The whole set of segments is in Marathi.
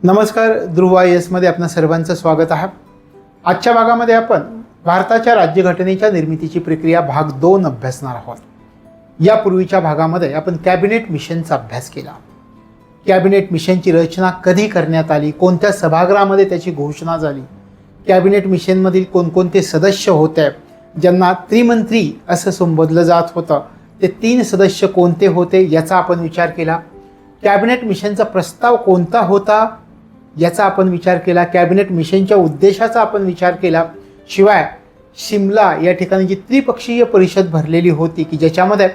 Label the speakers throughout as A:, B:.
A: नमस्कार, ध्रुव IAS मध्ये आपणा सर्वांचं स्वागत आहे. आजच्या भागामध्ये आपण भारताच्या राज्यघटनेच्या निर्मितीची प्रक्रिया भाग 2 अभ्यासणार आहोत. यापूर्वीच्या भागामध्ये आपण कॅबिनेट मिशनचा अभ्यास केला. कॅबिनेट मिशनची रचना कधी करण्यात आली, कोणत्या सभागृहामध्ये त्याची घोषणा झाली, कॅबिनेट मिशनमधील कोणकोणते सदस्य होते, ज्यांना त्रिमंत्री असं संबोधलं जात होतं, ते 3 सदस्य कोणते होते याचा आपण विचार केला. कॅबिनेट मिशनचा प्रस्ताव कोणता होता याचा आपण विचार केला. कॅबिनेट मिशनच्या उद्देशाचा आपण विचार केला. शिवाय शिमला या ठिकाणी जी त्रिपक्षीय परिषद भरलेली होती की ज्याच्यामध्ये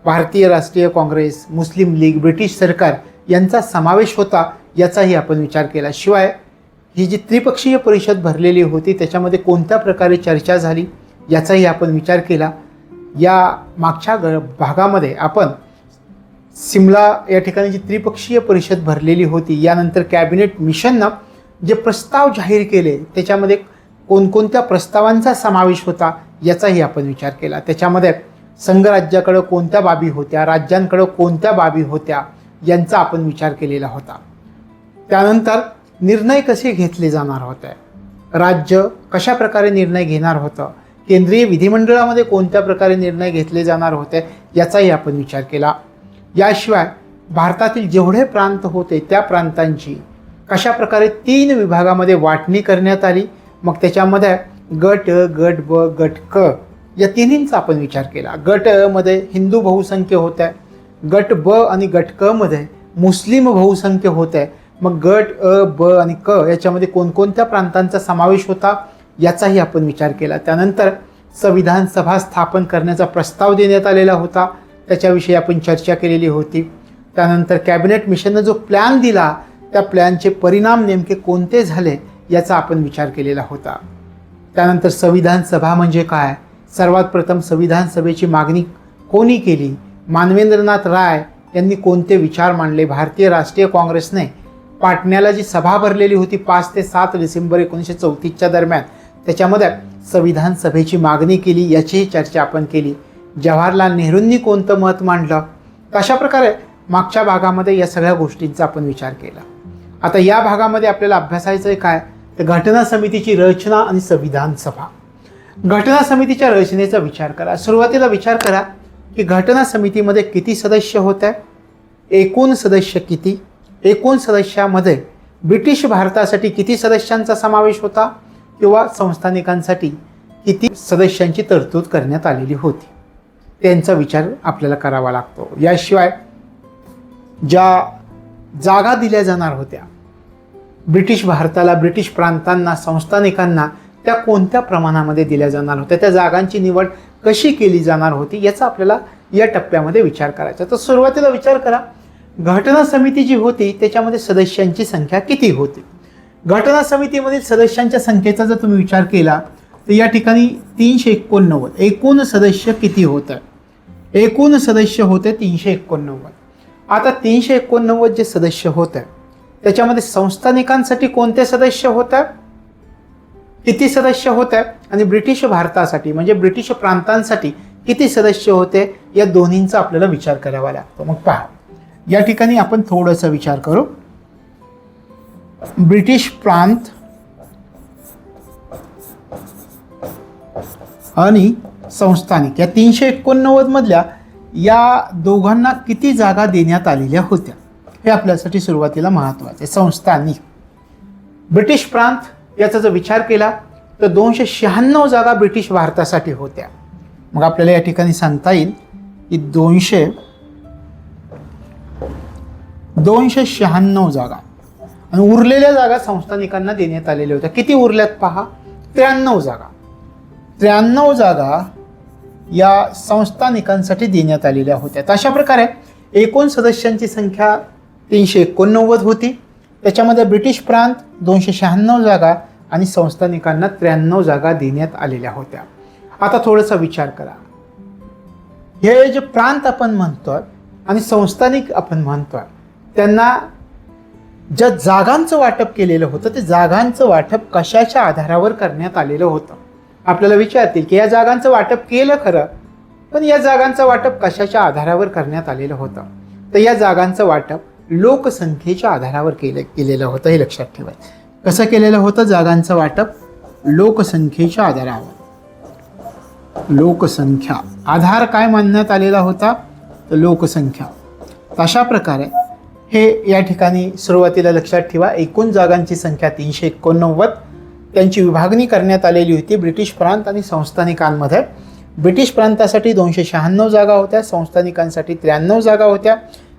A: भारतीय राष्ट्रीय काँग्रेस, मुस्लिम लीग, ब्रिटिश सरकार यांचा समावेश होता याचाही आपण विचार केला. शिवाय ही जी त्रिपक्षीय परिषद भरलेली होती त्याच्यामध्ये कोणत्या प्रकारे चर्चा झाली याचाही आपण विचार केला. या मागच्या भागामध्ये आपण शिमला या ठिकाणी जी त्रिपक्षीय परिषद भरलेली होती, यानंतर कॅबिनेट मिशननं जे प्रस्ताव जाहीर केले त्याच्यामध्ये कोणकोणत्या प्रस्तावांचा समावेश होता याचाही आपण विचार केला. त्याच्यामध्ये संघराज्याकडं कोणत्या बाबी होत्या, राज्यांकडं कोणत्या बाबी होत्या यांचा आपण विचार केलेला होता. त्यानंतर निर्णय कसे घेतले जाणार होते, राज्य कशा प्रकारे निर्णय घेणार होतं, केंद्रीय विधिमंडळामध्ये कोणत्या प्रकारे निर्णय घेतले जाणार होते याचाही आपण विचार केला. याशिवाय भारतातील जेवढे प्रांत होते त्या प्रांतांची कशा प्रकारे 3 विभागामध्ये वाटणी करण्यात आली. मग त्याच्यामध्ये गट अ, गट ब, गट क या तिन्हींचा आपण विचार केला. गट अ मध्ये हिंदू बहुसंख्य होत्या, गट ब आणि गट क मध्ये मुस्लिम बहुसंख्य होते. मग गट अ, ब आणि क याच्यामध्ये कोणकोणत्या प्रांतांचा समावेश होता याचाही आपण विचार केला. त्यानंतर संविधान सभा स्थापन करण्याचा प्रस्ताव देण्यात आलेला होता, त्याच्याविषयी आपण चर्चा केलेली होती. त्यानंतर कॅबिनेट मिशननं जो प्लॅन दिला त्या प्लॅनचे परिणाम नेमके कोणते झाले याचा आपण विचार केलेला होता. त्यानंतर संविधान सभा म्हणजे काय, सर्वात प्रथम संविधान सभेची मागणी कोणी केली, मानवेंद्रनाथ राय यांनी कोणते विचार मांडले, भारतीय राष्ट्रीय काँग्रेसने पाटण्याला जी सभा भरलेली होती 5 ते 7 डिसेंबर 1934च्या दरम्यान, त्याच्यामध्ये संविधान सभेची मागणी केली याचीही चर्चा आपण केली. जवाहरलाल नेहरूंनी कोणतं मत मांडलं, अशा प्रकारे मागच्या भागामध्ये या सगळ्या गोष्टींचा आपण विचार केला. आता या भागामध्ये आपल्याला अभ्यासायचं आहे काय, तर घटना समितीची रचना आणि संविधान सभा. घटना समितीच्या रचनेचा विचार करा. सुरुवातीला विचार करा की घटना समितीमध्ये किती सदस्य होते, एकूण सदस्य किती, एकूण सदस्यामध्ये ब्रिटिश भारतासाठी किती सदस्यांचा समावेश होता किंवा संस्थानिकांसाठी किती सदस्यांची तरतूद करण्यात आलेली होती, त्यांचा विचार आपल्याला करावा लागतो. याशिवाय ज्या जागा दिल्या जाणार होत्या ब्रिटिश भारताला, ब्रिटिश प्रांतांना, संस्थानिकांना, त्या कोणत्या प्रमाणामध्ये दिल्या जाणार होत्या, त्या जागांची निवड कशी केली जाणार होती याचा आपल्याला या टप्प्यामध्ये विचार करायचा. तर सुरुवातीला विचार करा, घटना समिती जी होती त्याच्यामध्ये सदस्यांची संख्या किती होती. घटना समितीमधील सदस्यांच्या संख्येचा जर तुम्ही विचार केला तर या ठिकाणी 389 एकूण सदस्य किती होतं, एकूण सदस्य होते 389. आता 389 जे सदस्य होते त्याच्यामध्ये संस्थानिकांसाठी कोणते सदस्य होते, किती सदस्य होते, आणि ब्रिटिश भारतासाठी म्हणजे ब्रिटिश प्रांतांसाठी किती सदस्य होते, या दोन्हींचा आपल्याला विचार करावा लागतो. मग पहा, या ठिकाणी आपण थोडासा विचार करू. ब्रिटिश प्रांत आणि संस्थानिक या 389 मधल्या या दोघांना किती जागा देण्यात आलेल्या होत्या हे आपल्यासाठी सुरुवातीला महत्त्वाचं आहे. संस्थानिक ब्रिटिश प्रांत याचा जर विचार केला तर 296 जागा ब्रिटिश भारतासाठी होत्या. मग आपल्याला या ठिकाणी सांगता येईल की 296 जागा आणि उरलेल्या जागा संस्थानिकांना देण्यात आलेल्या होत्या. किती उरल्यात पहा, 93 जागा. 93 जागा या संस्थानिकांसाठी देण्यात आलेल्या होत्या. अशा प्रकारे एकूण सदस्यांची संख्या 389 होती, त्याच्यामध्ये ब्रिटिश प्रांत 296 जागा आणि संस्थानिकांना 93 जागा देण्यात आलेल्या होत्या. आता थोडासा विचार करा, हे जे प्रांत आपण म्हणतोय आणि संस्थानिक आपण म्हणतोय त्यांना ज्या जागांचं वाटप केलेलं होतं ते जागांचं वाटप कशाच्या आधारावर करण्यात आलेलं होतं. आपल्याला विचारतील की या जागांचं वाटप केलं खरं, पण या जागांचं वाटप कशाच्या आधारावर करण्यात आलेलं होतं. तर या जागांचं वाटप लोकसंख्येच्या आधारावर केलेलं होतं, हे लक्षात ठेवायचं. कसं केलेलं होतं जागांचं वाटप? लोकसंख्येच्या आधारावर. लोकसंख्या आधार काय मानण्यात आलेला होता? तर लोकसंख्या. तशा प्रकारे हे या ठिकाणी सुरुवातीला लक्षात ठेवा. एकूण जागांची संख्या 389. त्यांची विभागणी करण्यात आलेली होती ब्रिटिश प्रांत आणि संस्थानिकांमध्ये. ब्रिटिश प्रांतासाठी 296 जागा होत्या, संस्थानिकांसाठी 93 जागा होत्या.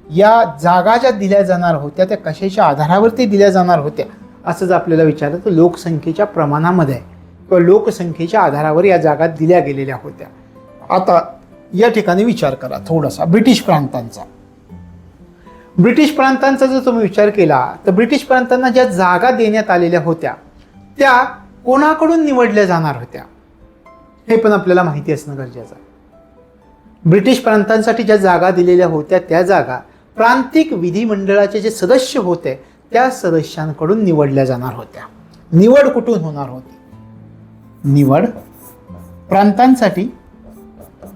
A: या जागा ज्या दिल्या जाणार होत्या त्या कशाच्या आधारावरती दिल्या जाणार होत्या असं जर आपल्याला विचारलं तर लोकसंख्येच्या प्रमाणामध्ये किंवा लोकसंख्येच्या आधारावर या जागा दिल्या गेलेल्या होत्या. आता या ठिकाणी विचार करा थोडासा ब्रिटिश प्रांतांचा. ब्रिटिश प्रांतांचा जर तुम्ही विचार केला तर ब्रिटिश प्रांतांना ज्या जागा देण्यात आलेल्या होत्या त्या कोणाकडून निवडल्या जाणार होत्या हे पण आपल्याला माहिती असणं गरजेचं आहे. ब्रिटिश प्रांतांसाठी ज्या जागा दिलेल्या होत्या त्या जागा प्रांतिक विधिमंडळाचे जे सदस्य होते त्या सदस्यांकडून निवडल्या जाणार होत्या. निवड कुठून होणार होती? निवड प्रांतांसाठी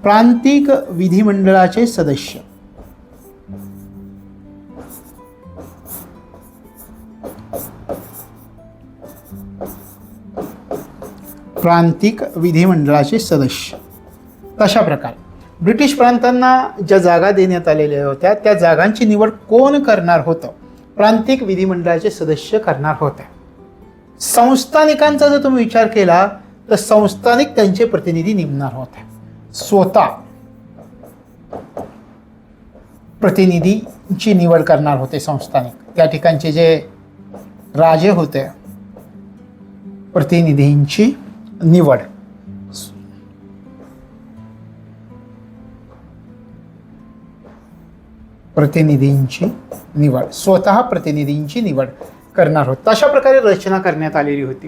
A: प्रांतिक विधिमंडळाचे सदस्य. प्रांतिक विधिमंडळाचे सदस्य. तशा प्रकारे ब्रिटिश प्रांतांना ज्या जागा देण्यात आलेल्या होत्या त्या जागांची निवड कोण करणार होतं? प्रांतिक विधिमंडळाचे सदस्य करणार होते. संस्थानिकांचा जर तुम्ही विचार केला तर संस्थानिक त्यांचे प्रतिनिधी नेमणार होते. स्वतः प्रतिनिधीची निवड करणार होते संस्थानिक. त्या ठिकाणचे जे राजे होते प्रतिनिधींची निवड. प्रतिनिधींची निवड स्वतः प्रतिनिधींची निवड करणार होत. अशा प्रकारे रचना करण्यात आलेली होती.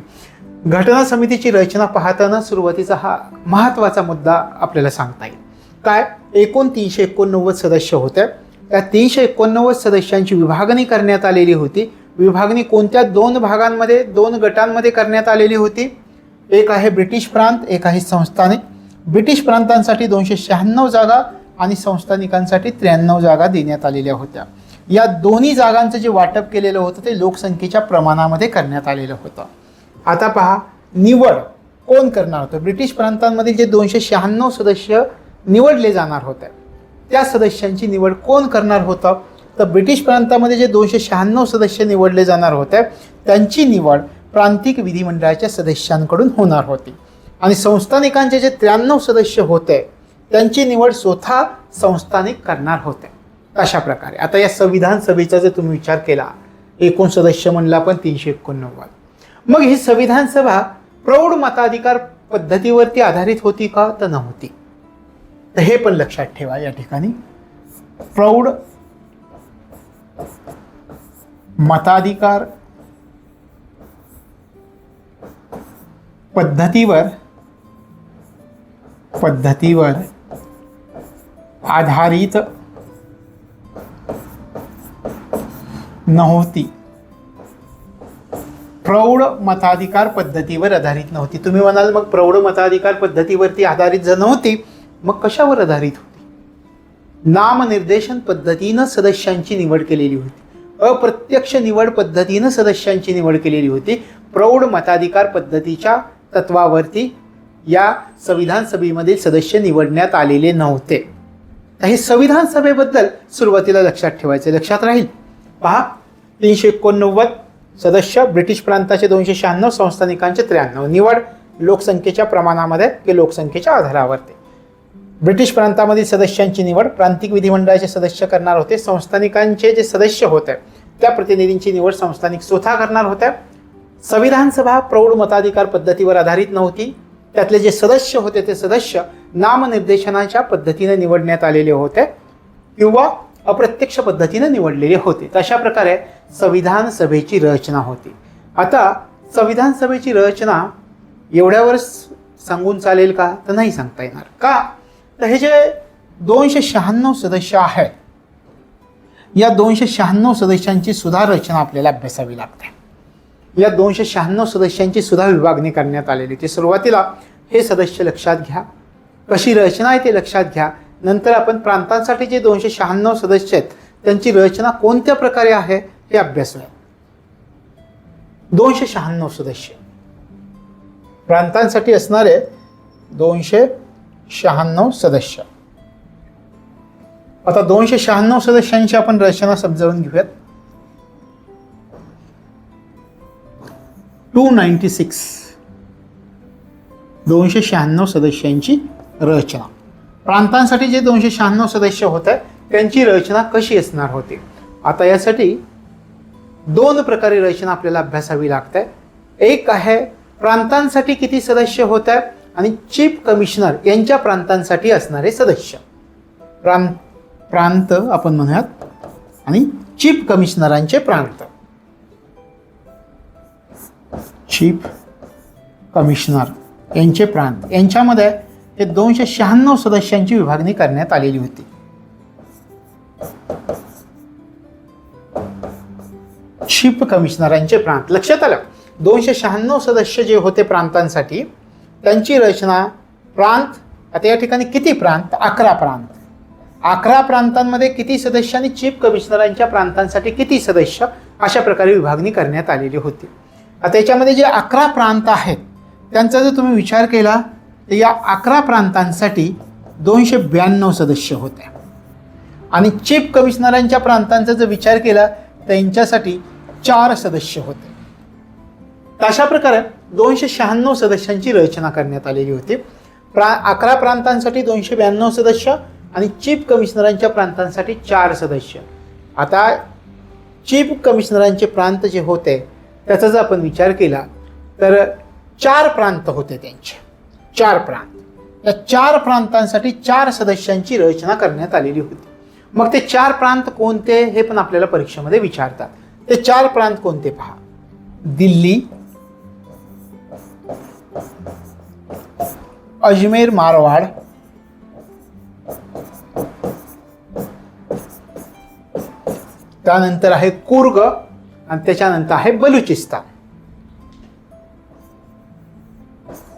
A: घटना समितीची रचना पाहताना सुरुवातीचा हा महत्त्वाचा मुद्दा आपल्याला सांगता येईल. काय? एकूण 389 सदस्य होते. त्या 389 सदस्यांची विभागणी करण्यात आलेली होती. विभागणी कोणत्या? 2 भागांमध्ये 2 गटांमध्ये करण्यात आलेली होती. एक आहे ब्रिटिश प्रांत, एक आहे संस्थानिक. ब्रिटिश प्रांतांसाठी 296 जागा आणि संस्थानिकांसाठी 93 जागा देण्यात आलेल्या होत्या. या दोन्ही जागांचं जे वाटप केलेलं होतं ते लोकसंख्येच्या प्रमाणामध्ये करण्यात आलेलं होतं. आता पहा निवड कोण करणार होतं? ब्रिटिश प्रांतांमधील जे 296 सदस्य निवडले जाणार होते त्या सदस्यांची निवड कोण करणार होतं? तर ब्रिटिश प्रांतामध्ये जे 296 सदस्य निवडले जाणार होते त्यांची निवड प्रांतिक विधिमंडळाच्या सदस्यांकडून होणार होती. आणि संस्थानिकांचे जे 93 सदस्य होते त्यांची निवड स्वतः संस्थानिक करणार होते. अशा प्रकारे आता या संविधान सभेचा जर तुम्ही विचार केला एकूण सदस्य म्हणला पण 389. मग ही संविधान सभा प्रौढ मताधिकार पद्धतीवरती आधारित होती का? तर नव्हती. तर हे पण लक्षात ठेवा या ठिकाणी. प्रौढ मताधिकार पद्धतीवर आधारित नव्हती. प्रौढ मताधिकार पद्धतीवर आधारित नव्हती. तुम्ही म्हणाल मग प्रौढ मताधिकार पद्धतीवरती आधारित जर नव्हती मग कशावर आधारित होती? नामनिर्देशन पद्धतीनं सदस्यांची निवड केलेली होती. अप्रत्यक्ष निवड पद्धतीनं सदस्यांची निवड केलेली होती. प्रौढ मताधिकार पद्धतीच्या तत्वावरती या संविधान सभेमधील सदस्य निवडण्यात आलेले नव्हते. हे संविधान सभेबद्दल सुरुवातीला लक्षात ठेवायचे. लक्षात राहील. पहा 389 सदस्य, ब्रिटिश प्रांताचे 296, संस्थानिकांचे 93. निवड लोकसंख्येच्या प्रमाणामध्ये की लोकसंख्येच्या आधारावरती. ब्रिटिश प्रांतामधील सदस्यांची निवड प्रांतिक विधिमंडळाचे सदस्य करणार होते. संस्थानिकांचे जे सदस्य होते त्या प्रतिनिधींची निवड संस्थानिक स्वतः करणार होत्या. संविधान सभा प्रौढ मताधिकार पद्धतीवर आधारित नव्हती. त्यातले जे सदस्य होते ते सदस्य नामनिर्देशनाच्या पद्धतीने निवडण्यात आलेले होते किंवा अप्रत्यक्ष पद्धतीने निवडलेले होते. अशा प्रकारे संविधान सभेची रचना होती. आता संविधान सभेची रचना एवढ्यावर सांगून चालेल का? तर नाही सांगता येणार. का? तर हे जे 296 सदस्य आहेत या 296 सदस्यांची सुद्धा रचना आपल्याला अभ्यासावी लागते. या 296 सदस्यांची सुद्धा विभागणी करण्यात आलेली होती. सुरुवातीला हे सदस्य लक्षात घ्या, कशी रचना आहे ते लक्षात घ्या. नंतर आपण प्रांतांसाठी जे 296 सदस्य आहेत त्यांची रचना कोणत्या प्रकारे आहे हे अभ्यासूया. 296 सदस्य प्रांतांसाठी असणारे 296 सदस्य. आता 296 सदस्यांची आपण रचना समजावून घेऊयात. 296 सदस्यांची रचना. प्रांतांसाठी जे 296 सदस्य होते त्यांची रचना कशी असणार होती. आता यासाठी दोन प्रकारे रचना आपल्याला अभ्यासावी लागते. एक आहे प्रांतांसाठी किती सदस्य होते आणि चीफ कमिशनर यांच्या प्रांतांसाठी असणारे सदस्य. प्रांत आपण म्हणूयात आणि चीफ कमिशनरांचे प्रांत. चीफ कमिशनर यांचे प्रांत यांच्यामध्ये हे 296 सदस्यांची विभागणी करण्यात आलेली होती. चीफ कमिशनरांचे प्रांत लक्षात आलं. 296 सदस्य जे होते प्रांतांसाठी त्यांची रचना प्रांत. आता या ठिकाणी किती प्रांत? 11 प्रांत. 11 प्रांतांमध्ये किती सदस्य आणि चीफ कमिशनरांच्या प्रांतांसाठी किती सदस्य अशा प्रकारे विभागणी करण्यात आलेली होती. आता याच्यामध्ये जे 11 प्रांत आहेत त्यांचा जर तुम्ही विचार केला तर या 11 प्रांतांसाठी 292 सदस्य होते आणि चीफ कमिशनरांच्या प्रांतांचा जर विचार केला त्यांच्यासाठी 4 सदस्य होते. अशा प्रकारे 296 सदस्यांची रचना करण्यात आलेली होती. 11 प्रांतांसाठी 292 सदस्य आणि चीफ कमिशनरांच्या प्रांतांसाठी 4 सदस्य. आता चीफ कमिशनरांचे प्रांत जे होते त्याचा जर आपण विचार केला तर 4 प्रांत होते त्यांचे. 4 प्रांत. या 4 प्रांतांसाठी 4 सदस्यांची रचना करण्यात आलेली होती. मग ते 4 प्रांत कोणते हे पण आपल्याला परीक्षेमध्ये विचारतात. ते 4 प्रांत कोणते पहा. दिल्ली, अजमेर मारवाड, त्यानंतर आहे कुर्ग आणि त्याच्यानंतर आहे बलुचिस्तान.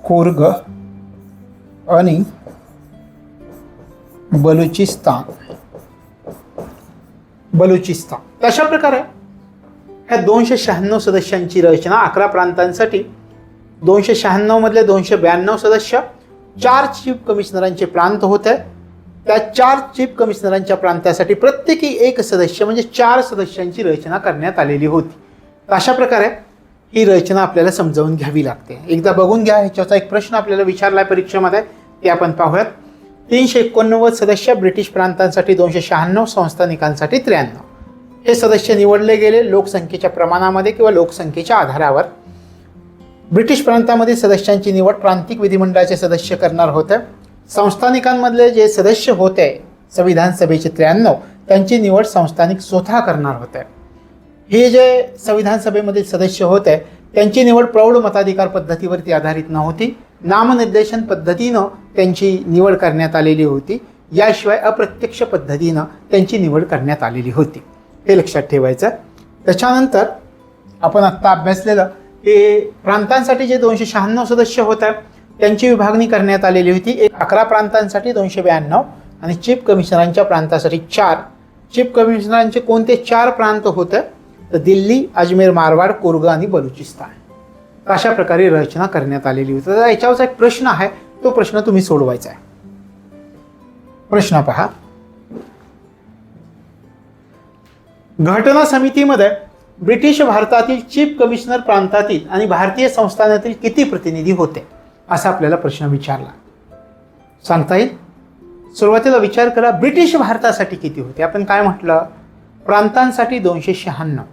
A: कुर्ग आणि बलुचिस्तान. अशा प्रकारे ह्या 296 सदस्यांची रचना. 11 प्रांतांसाठी 296 मधले 292 सदस्य, 4 चीफ कमिशनरांचे प्रांत होते. त्या 4 चीफ कमिशनरांच्या प्रांतासाठी प्रत्येकी 1 सदस्य म्हणजे 4 सदस्यांची रचना करण्यात आलेली होती. अशा प्रकारे ही रचना आपल्याला समजावून घ्यावी लागते. एकदा बघून घ्या. ह्याच्याचा एक प्रश्न आपल्याला विचारला आहे परीक्षेमध्ये, ते आपण पाहूयात. 389 सदस्य ब्रिटिश प्रांतांसाठी, 296 संस्थानिकांसाठी 93. हे सदस्य निवडले गेले लोकसंख्येच्या प्रमाणामध्ये किंवा लोकसंख्येच्या आधारावर. ब्रिटिश प्रांतामध्ये सदस्यांची निवड प्रांतिक विधिमंडळाचे सदस्य करणार होते. संस्थानिकांमधले जे सदस्य होते संविधान सभेचे 93 त्यांची निवड संस्थानिक स्वतः करणार होते. हे जे संविधान सभेमधील सदस्य होते त्यांची निवड प्रौढ मताधिकार पद्धतीवरती आधारित नव्हती. नामनिर्देशन पद्धतीनं त्यांची निवड करण्यात आलेली होती. याशिवाय अप्रत्यक्ष पद्धतीनं त्यांची निवड करण्यात आलेली होती. हे लक्षात ठेवायचं. त्याच्यानंतर आपण आत्ता अभ्यासलेलं हे प्रांतांसाठी जे 296 सदस्य होते त्यांची विभागणी करण्यात आलेली होती. 11 प्रांतांसाठी 292 आणि चीफ कमिशनरांच्या प्रांतासाठी 4. चीफ कमिशनरांचे कोणते 4 प्रांत होते तर दिल्ली, अजमेर मारवाड, कुर्ग आणि बलुचिस्तान. अशा प्रकारे रचना करण्यात आलेली होती. तर याच्यावरचा एक प्रश्न आहे, तो प्रश्न तुम्ही सोडवायचा आहे. प्रश्न पहा. घटना समितीमध्ये ब्रिटिश भारतातील चीफ कमिशनर प्रांतातील आणि भारतीय संस्थानातील किती प्रतिनिधी होते असा आपल्याला प्रश्न विचारला. सांगता येईल? सुरुवातीला विचार करा. ब्रिटिश भारतासाठी किती होते? आपण काय म्हटलं? प्रांतांसाठी 296,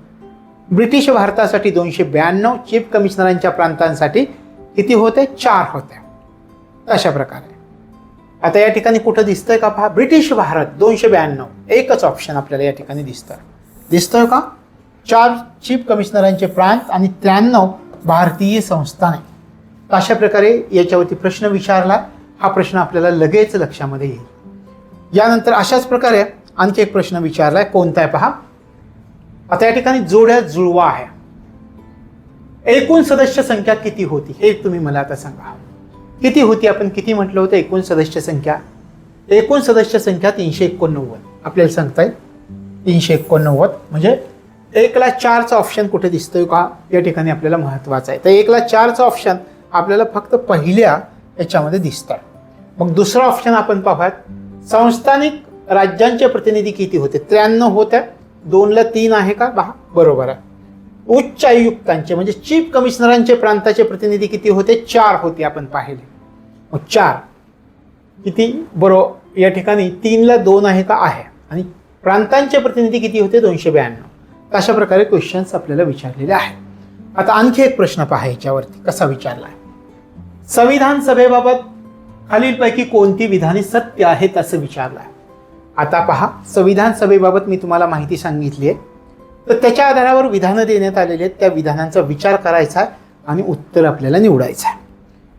A: ब्रिटिश भारतासाठी 292, चीफ कमिशनरांच्या प्रांतांसाठी किती होते? 4 होते. अशा प्रकारे आता या ठिकाणी कुठं दिसतंय का पहा. ब्रिटिश भारत 292 एकच ऑप्शन आपल्याला या ठिकाणी दिसतोय का? 4 चीफ कमिशनरांचे प्रांत आणि 93 भारतीय संस्थाने. अशा प्रकारे याच्यावरती प्रश्न विचारला. हा प्रश्न आपल्याला लगेच लक्षामध्ये येईल. यानंतर अशाच प्रकारे आणखी एक प्रश्न विचारलाय. कोणता आहे पहा. आता या ठिकाणी जोड्या जुळवा आहे. एकूण सदस्य संख्या किती होती हे तुम्ही मला आता सांगा. किती होती? आपण किती म्हटलं होतं एकूण सदस्य संख्या? एकूण सदस्य संख्या 389 आपल्याला सांगता येईल. 389. म्हणजे 1/4चा ऑप्शन कुठे दिसतोय का या ठिकाणी आपल्याला महत्त्वाचं आहे. तर 1/4चा ऑप्शन आपल्याला फक्त पहिल्या याच्यामध्ये दिसतात. मग दुसरा ऑप्शन आपण पाहूयात. संस्थानिक राज्यांचे प्रतिनिधी किती होते? 93 होते. 2/3 आहे का? बरोबर आहे. उच्च आयुक्तांचे म्हणजे चीफ कमिशनरांचे प्रांताचे प्रतिनिधी किती होते? 4 होते आपण पाहिले. मग 4 किती? बरोबर या ठिकाणी 3/2 आहे का? आहे. आणि प्रांतांचे प्रतिनिधी किती होते? 292. अशा प्रकारे क्वेश्चन्स आपल्याला विचारलेले आहेत. आता आणखी एक प्रश्न पहा याच्यावरती कसा विचारला आहे. संविधान सभेबाबत खालीलपैकी कोणती विधाने सत्य आहेत असं विचारलं आहे. आता पहा, संविधान सभेबाबत मी तुम्हाला माहिती सांगितली आहे, तर त्याच्या आधारावर विधानं देण्यात आलेली आहेत. त्या विधानांचा विचार करायचा आहे आणि उत्तर आपल्याला निवडायचं आहे.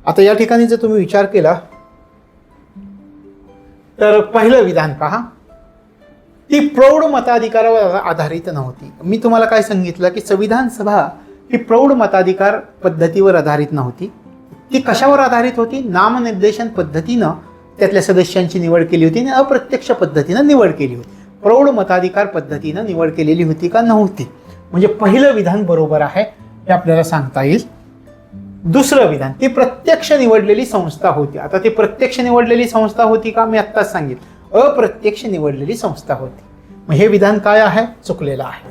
A: आता या ठिकाणी जर तुम्ही विचार केला तर पहिलं विधान पहा, ती प्रौढ मताधिकारावर आधारित नव्हती. मी तुम्हाला काय सांगितलं की संविधान सभा ही प्रौढ मताधिकार पद्धतीवर आधारित नव्हती. ती कशावर आधारित होती? नामनिर्देशन पद्धतीनं त्यातल्या सदस्यांची निवड केली होती आणि अप्रत्यक्ष पद्धतीनं निवड केली होती. प्रौढ मताधिकार पद्धतीनं निवड केलेली होती का? नव्हती. म्हणजे पहिलं विधान बरोबर आहे हे आपल्याला सांगता येईल. दुसरं विधान, ती प्रत्यक्ष निवडलेली संस्था होती. आता ती प्रत्यक्ष निवडलेली संस्था होती का? मी आत्ताच सांगितलं अप्रत्यक्ष निवडलेली संस्था होती. मग हे विधान काय आहे? चुकलेलं आहे.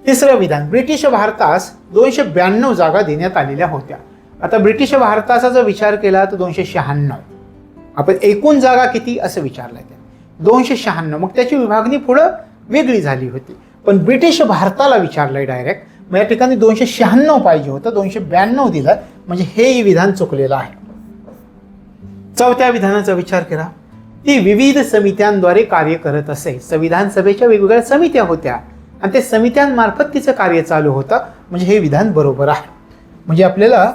A: तिसरं विधान, ब्रिटिश भारतास 292 जागा देण्यात आलेल्या होत्या. आता ब्रिटिश भारताचा जर विचार केला तर 296. आपण एकूण जागा किती असं विचारलंय त्या 296. मग त्याची विभागणी पुढं वेगळी झाली होती, पण ब्रिटिश भारताला विचारलंय डायरेक्ट. मग या ठिकाणी 296 पाहिजे होतं, 292 दिलं. म्हणजे हे विधान चुकलेलं आहे. चौथ्या विधानाचा विचार करा, ती विविध समित्यांद्वारे कार्य करत असे. संविधान सभेच्या वेगवेगळ्या समित्या होत्या आणि त्या समित्यांमार्फत तिचं कार्य चालू होतं. म्हणजे हे विधान बरोबर आहे. म्हणजे आपल्याला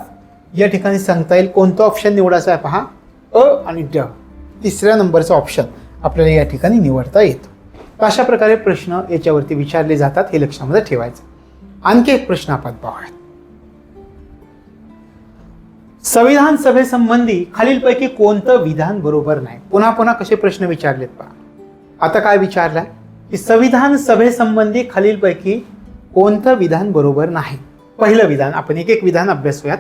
A: या ठिकाणी सांगता येईल कोणतं ऑप्शन निवडायचं आहे पहा, अ आणि ड. तिसऱ्या नंबरचा ऑप्शन आपल्याला या ठिकाणी निवडता येतो. अशा प्रकारे प्रश्न याच्यावरती विचारले जातात, हे लक्षामध्ये ठेवायचं. आणखी एक प्रश्न आपण पाहूयात. संविधान सभेसंबंधी खालीलपैकी कोणतं विधान बरोबर नाही? पुन्हा पुन्हा कसे प्रश्न विचारलेत पहा. आता काय विचारलंय की संविधान सभेसंबंधी खालीलपैकी कोणतं विधान बरोबर नाही? पहिलं विधान, आपण एक एक विधान अभ्यासूयात.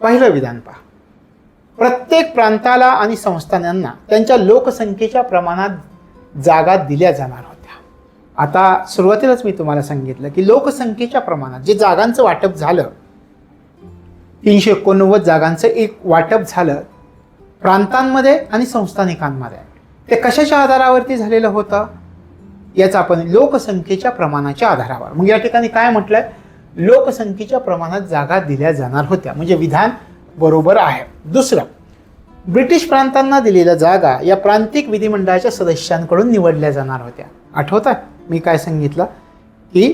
A: पहिलं विधान पहा, प्रत्येक प्रांताला आणि संस्थानांना त्यांच्या लोकसंख्येच्या प्रमाणात जागा दिल्या जाणार होत्या. आता सुरुवातीलाच मी तुम्हाला सांगितलं की लोकसंख्येच्या प्रमाणात जे जागांचं वाटप झालं, 389 जागांचं एक वाटप झालं प्रांतांमध्ये आणि संस्थानिकांमध्ये. ते कशाच्या आधारावरती झालेलं होतं? याचा आपण लोकसंख्येच्या प्रमाणाच्या आधारावर. मग या ठिकाणी काय म्हटलंय? लोकसंख्येच्या प्रमाणात जागा दिल्या जाणार होत्या. म्हणजे विधान बरोबर आहे. दुसरं, ब्रिटिश प्रांतांना दिलेल्या जागा या प्रांतिक विधिमंडळाच्या सदस्यांकडून निवडल्या जाणार होत्या. आठवतं मी काय सांगितलं की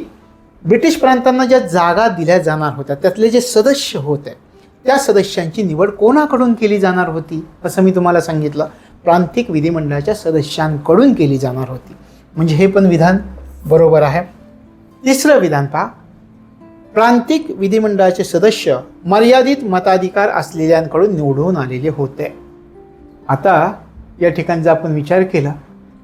A: ब्रिटिश प्रांतांना ज्या जागा दिल्या जाणार होत्या त्यातले जे सदस्य होते त्या सदस्यांची निवड कोणाकडून केली जाणार होती? असं मी तुम्हाला सांगितलं, प्रांतिक विधिमंडळाच्या सदस्यांकडून केली जाणार होती. म्हणजे हे पण विधान बरोबर आहे. तिसरं विधान पहा, प्रांतिक विधिमंडळाचे सदस्य मर्यादित मताधिकार असलेल्यांकडून निवडून आलेले होते. आता या ठिकाणी जर आपण विचार केला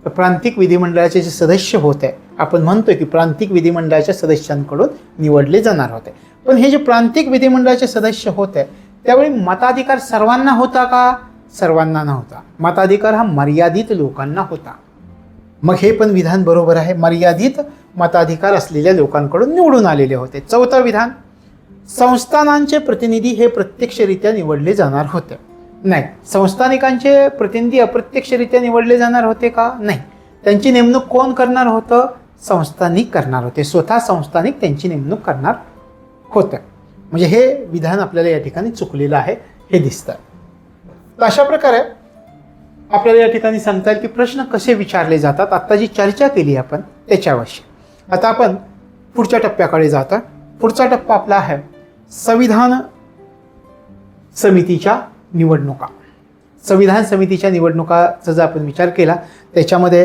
A: तर प्रांतिक विधिमंडळाचे जे सदस्य होते, आपण म्हणतोय की प्रांतिक विधिमंडळाच्या सदस्यांकडून निवडले जाणार होते. पण हे जे प्रांतिक विधिमंडळाचे सदस्य होते त्यावेळी मताधिकार सर्वांना होता का? सर्वांना नव्हता. मताधिकार हा मर्यादित लोकांना होता. मग हे पण विधान बरोबर आहे. मर्यादित मताधिकार असलेल्या लोकांकडून निवडून आलेले होते. चौथं विधान, संस्थानांचे प्रतिनिधी हे प्रत्यक्षरित्या निवडले जाणार होते. नाही, संस्थानिकांचे प्रतिनिधी अप्रत्यक्षरित्या निवडले जाणार होते का? नाही. त्यांची नेमणूक कोण करणार होतं? संस्थानिक करणार होते. स्वतः संस्थानिक त्यांची नेमणूक करणार होतं. म्हणजे हे विधान आपल्याला या ठिकाणी चुकलेलं आहे हे दिसतं. तर अशा प्रकारे आपल्याला या ठिकाणी सांगता येईल की प्रश्न कसे विचारले जातात. आता जी चर्चा केली आपण त्याच्याविषयी. आता आपण पुढच्या टप्प्याकडे जातो. पुढचा टप्पा आपला आहे संविधान समितीच्या निवडणुका. संविधान समितीच्या निवडणुकाचा जर आपण विचार केला त्याच्यामध्ये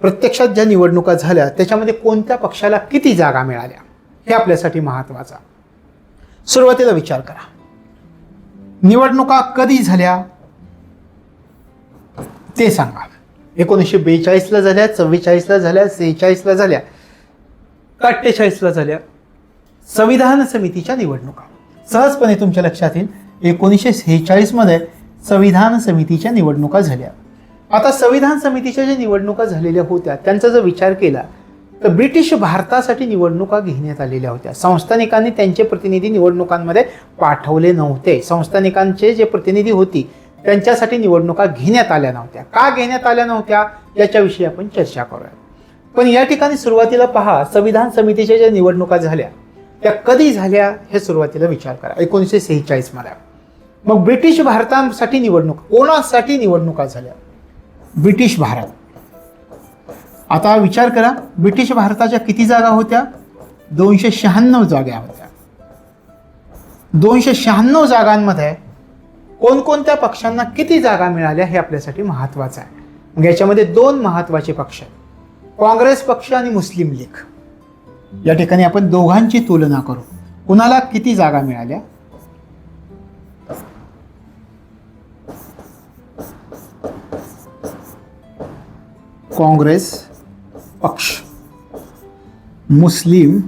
A: प्रत्यक्षात ज्या निवडणुका झाल्या त्याच्यामध्ये कोणत्या पक्षाला किती जागा मिळाल्या हे आपल्यासाठी महत्त्वाचं. सुरुवातीला विचार करा, निवडणुका कधी झाल्या ते सांगा. 1942ला झाल्या, 44ला झाल्या, 46ला झाल्या, 48ला झाल्या. संविधान समितीच्या निवडणुका सहजपणे तुमच्या लक्षात येईल. 1946 मध्ये संविधान समितीच्या निवडणुका झाल्या. आता संविधान समितीच्या ज्या निवडणुका झालेल्या होत्या त्यांचा जर विचार केला तर ब्रिटिश भारतासाठी निवडणुका घेण्यात आलेल्या होत्या. संस्थानिकांनी त्यांचे प्रतिनिधी निवडणुकांमध्ये पाठवले नव्हते. संस्थानिकांचे जे प्रतिनिधी होती त्यांच्यासाठी निवडणुका घेण्यात आल्या नव्हत्या. का घेण्यात आल्या नव्हत्या याच्याविषयी आपण चर्चा करूया. पण या ठिकाणी सुरुवातीला पहा, संविधान समितीच्या ज्या निवडणुका झाल्या त्या कधी झाल्या हे सुरुवातीला विचार करा. 1946 मध्ये. मग ब्रिटिश भारतासाठी निवडणूक, कोणासाठी निवडणुका झाल्या? ब्रिटिश भारत. आता विचार करा, ब्रिटिश भारताच्या किती जागा होत्या? 296 जागा होत्या. 296 जागांमध्ये कोणकोणत्या पक्षांना किती जागा मिळाल्या हे आपल्यासाठी महत्त्वाचं आहे. मग याच्यामध्ये दोन महत्त्वाचे पक्ष आहेत, काँग्रेस पक्ष आणि मुस्लिम लीग. या ठिकाणी आपण दोघांची तुलना करू. कुणाला किती जागा मिळाल्या? काँग्रेस पक्ष, मुस्लिम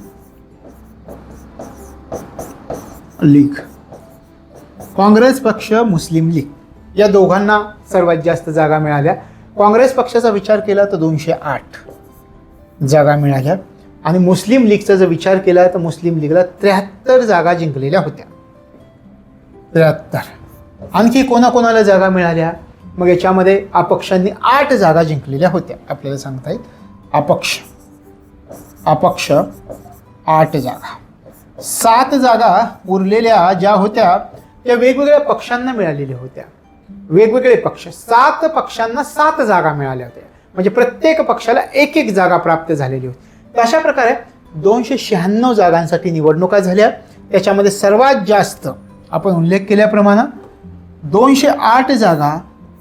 A: लीग. काँग्रेस पक्ष, मुस्लिम लीग या दोघांना सर्वात जास्त जागा मिळाल्या. काँग्रेस पक्षाचा विचार केला तर 208 जागा मिळाल्या आणि मुस्लिम लीगचा जर विचार केला तर मुस्लिम लीगला 73 जागा जिंकलेल्या होत्या. 73. आणखी कोणाकोणाला जागा मिळाल्या? मग याच्यामध्ये अपक्षांनी 8 जागा जिंकलेल्या होत्या. आपल्याला सांगता येईल अपक्ष 8 जागा. 7 जागा उरलेल्या ज्या होत्या त्या वेगवेगळ्या पक्षांना मिळालेल्या होत्या. वेगवेगळे पक्ष, 7 पक्षांना 7 जागा मिळाल्या होत्या. म्हणजे प्रत्येक पक्षाला एक एक जागा प्राप्त झालेली होती. अशा प्रकारे 296 जागांसाठी निवडणुका झाल्या. त्याच्यामध्ये सर्वात जास्त आपण उल्लेख केल्याप्रमाणे 208 जागा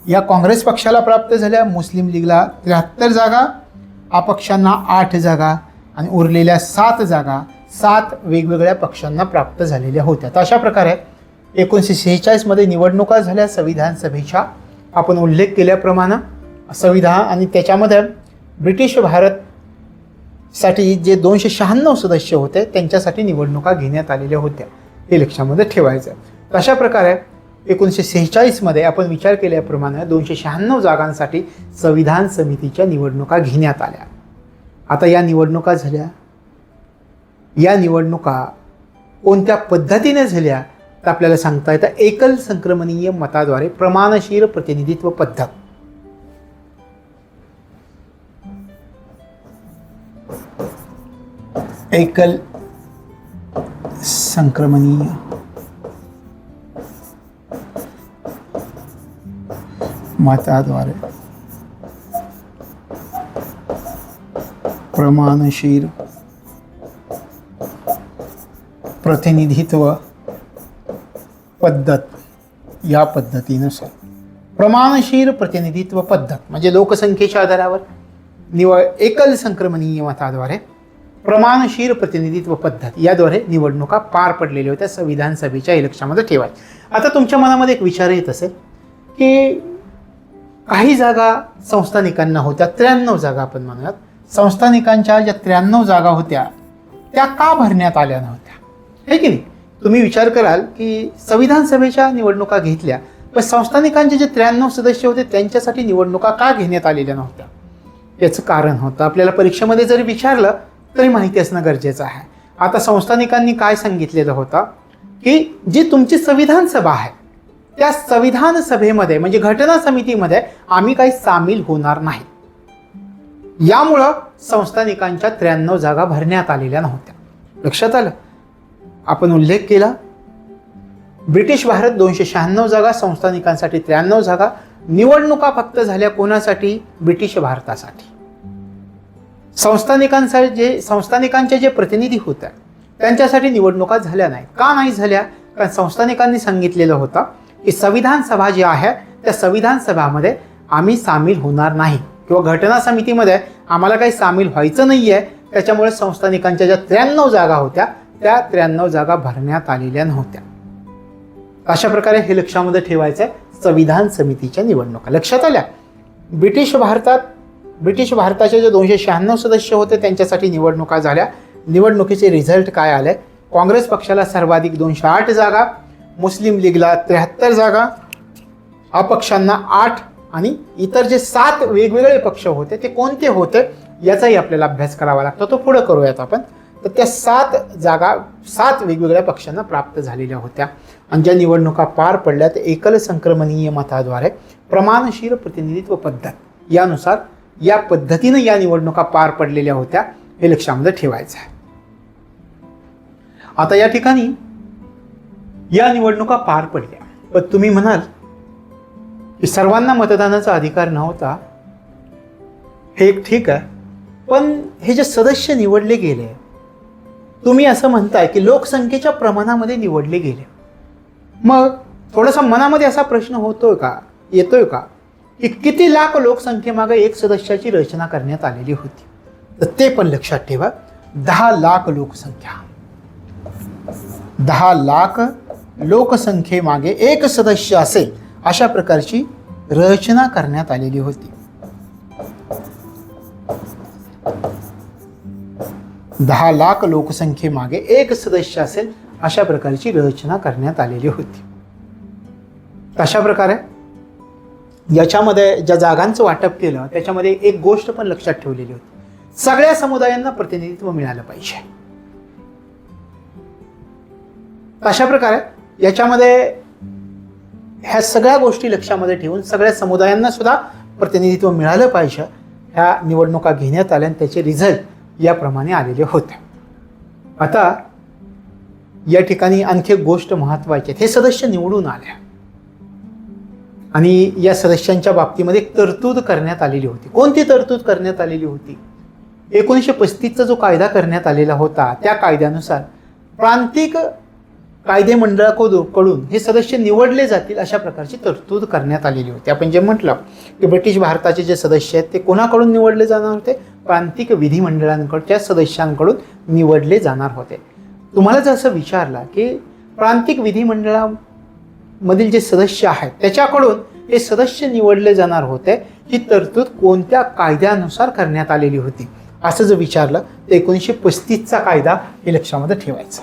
A: या काँग्रेस पक्षाला प्राप्त झाल्या, मुस्लिम लीगला 73 जागा, अपक्षांना 8 जागा आणि उरलेल्या 7 जागा 7 वेगवेगळ्या पक्षांना प्राप्त झालेल्या होत्या. तर अशा प्रकारे 1946 मध्ये निवडणुका झाल्या संविधान सभेच्या. आपण उल्लेख केल्याप्रमाणे संविधान आणि त्याच्यामध्ये ब्रिटिश भारतसाठी जे 296 सदस्य होते त्यांच्यासाठी निवडणुका घेण्यात आलेल्या होत्या. हे लक्षामध्ये ठेवायचं. अशा प्रकारे 1946 मध्ये आपण विचार केल्याप्रमाणे 296 जागांसाठी संविधान समितीच्या निवडणुका घेण्यात आल्या. आता या निवडणुका झाल्या. या निवडणुका कोणत्या पद्धतीने झाल्या तर आपल्याला सांगता येतं एकल संक्रमणीय मताद्वारे प्रमाणशीर प्रतिनिधित्व पद्धत. एकल संक्रमणीय मताद्वारे प्रमाणशीर प्रतिनिधित्व पद्धत. या पद्धतीनुसार प्रमाणशीर प्रतिनिधित्व पद्धत म्हणजे लोकसंख्येच्या आधारावर एकल संक्रमणीय मताद्वारे प्रमाणशीर प्रतिनिधित्व पद्धत याद्वारे निवडणुका पार पडलेल्या होत्या संविधान सभेच्या इलेक्शनमध्ये ठेवायच्या. आता तुमच्या मनामध्ये एक विचार येत असेल की काही जागा संस्थानिकांना होत्या, 93 जागा आपण म्हणूयात. संस्थानिकांच्या ज्या 93 जागा होत्या त्या का भरण्यात आल्या नव्हत्या? हे की नाही? तुम्ही विचार कराल की संविधान सभेच्या निवडणुका घेतल्या पण संस्थानिकांचे जे 93 सदस्य होते त्यांच्यासाठी निवडणुका का घेण्यात आलेल्या नव्हत्या? याचं कारण होतं आपल्याला परीक्षेमध्ये जरी विचारलं तरी माहिती असणं गरजेचं आहे. आता संस्थानिकांनी काय सांगितलेलं होतं की जी तुमची संविधान सभा आहे त्या संविधान सभेमध्ये म्हणजे घटना समितीमध्ये आम्ही काही सामील होणार नाही. यामुळं संस्थानिकांच्या 93 जागा भरण्यात आलेल्या नव्हत्या. लक्षात आलं? आपण उल्लेख केला ब्रिटिश भारत 296 जागा, संस्थानिकांसाठी 93 जागा. निवडणुका फक्त झाल्या कोणासाठी? ब्रिटिश भारतासाठी. संस्थानिकांचे जे प्रतिनिधी होते त्यांच्यासाठी निवडणुका झाल्या नाही. का नाही झाल्या? कारण संस्थानिकांनी सांगितलेलं होतं की संविधान सभा जी आहे त्या संविधान सभामध्ये आम्ही सामील होणार नाही किंवा घटना समितीमध्ये आम्हाला काही सामील व्हायचं नाही आहे. त्याच्यामुळे संस्थानिकांच्या ज्या 93 जागा होत्या त्या 93 जागा भरण्यात आलेल्या नव्हत्या. अशा प्रकारे हे लक्षामध्ये ठेवायचं आहे संविधान समितीच्या निवडणुका. लक्षात आल्या? ब्रिटिश भारताचे जे 296 सदस्य होते त्यांच्यासाठी निवडणुका झाल्या. निवडणुकीचे रिझल्ट काय आले? काँग्रेस पक्षाला सर्वाधिक 208 जागा, मुस्लिम लीगला 73 जागा, अपक्षांना 8 आणि इतर जे 7 वेगवेगळे पक्ष होते ते कोणते होते याचाही आपल्याला अभ्यास करावा लागतो. तो पुढे करूयात आपण. तर त्या 7 जागा 7 वेगवेगळ्या पक्षांना प्राप्त झालेल्या होत्या आणि ज्या निवडणुका पार पडल्या ते एकल संक्रमणीय मताद्वारे प्रमाणशीर प्रतिनिधित्व पद्धत यानुसार या पद्धतीनं या निवडणुका पार पडलेल्या होत्या, हे लक्षामध्ये ठेवायचं आहे. आता या ठिकाणी या निवडणुका पार पडल्या, पण तुम्ही म्हणाल की सर्वांना मतदानाचा अधिकार नव्हता. हे एक ठीक आहे, पण हे जे सदस्य निवडले गेले, तुम्ही असं म्हणताय की लोकसंख्येच्या प्रमाणामध्ये निवडले गेले. मग थोडासा मनामध्ये असा प्रश्न येतोय का की किती लाख लोकसंख्येमागे एक सदस्याची रचना करण्यात आलेली होती? तर ते पण लक्षात ठेवा. 10 लाख लोकसंख्या, 10 लाख लोकसंख्येमागे एक सदस्य असेल अशा प्रकारची रचना करण्यात आलेली होती. 10 लाख लोकसंख्येमागे एक सदस्य असेल अशा प्रकारची रचना करण्यात आलेली होती. अशा प्रकारे याच्यामध्ये ज्या जागांचं वाटप केलं त्याच्यामध्ये एक गोष्ट पण लक्षात ठेवलेली होती. सगळ्या समुदायांना प्रतिनिधित्व मिळालं पाहिजे. अशा प्रकारे याच्यामध्ये ह्या सगळ्या गोष्टी लक्षामध्ये ठेवून सगळ्या समुदायांना सुद्धा प्रतिनिधित्व मिळालं पाहिजे ह्या निवडणुका घेण्यात आल्या आणि त्याचे रिझल्ट याप्रमाणे आलेले होते. आता या ठिकाणी आणखी एक गोष्ट महत्त्वाची आहे. हे सदस्य निवडून आले आणि या सदस्यांच्या बाबतीमध्ये एक तरतूद करण्यात आलेली होती. कोणती तरतूद करण्यात आलेली होती? 1935चा जो कायदा करण्यात आलेला होता त्या कायद्यानुसार प्रांतिक कायदे मंडळाकडून हे सदस्य निवडले जातील अशा प्रकारची तरतूद करण्यात आलेली होती. आपण जे म्हटलं की ब्रिटिश भारताचे जे सदस्य आहेत ते कोणाकडून निवडले जाणार होते? प्रांतिक विधिमंडळांकडच्या सदस्यांकडून निवडले जाणार होते. तुम्हाला जर असं विचारलं की प्रांतिक विधिमंडळामधील जे सदस्य आहेत त्याच्याकडून हे सदस्य निवडले जाणार होते, ही तरतूद कोणत्या कायद्यानुसार करण्यात आलेली होती असं जर विचारलं तर 1935चा कायदा हे लक्षामध्ये ठेवायचा.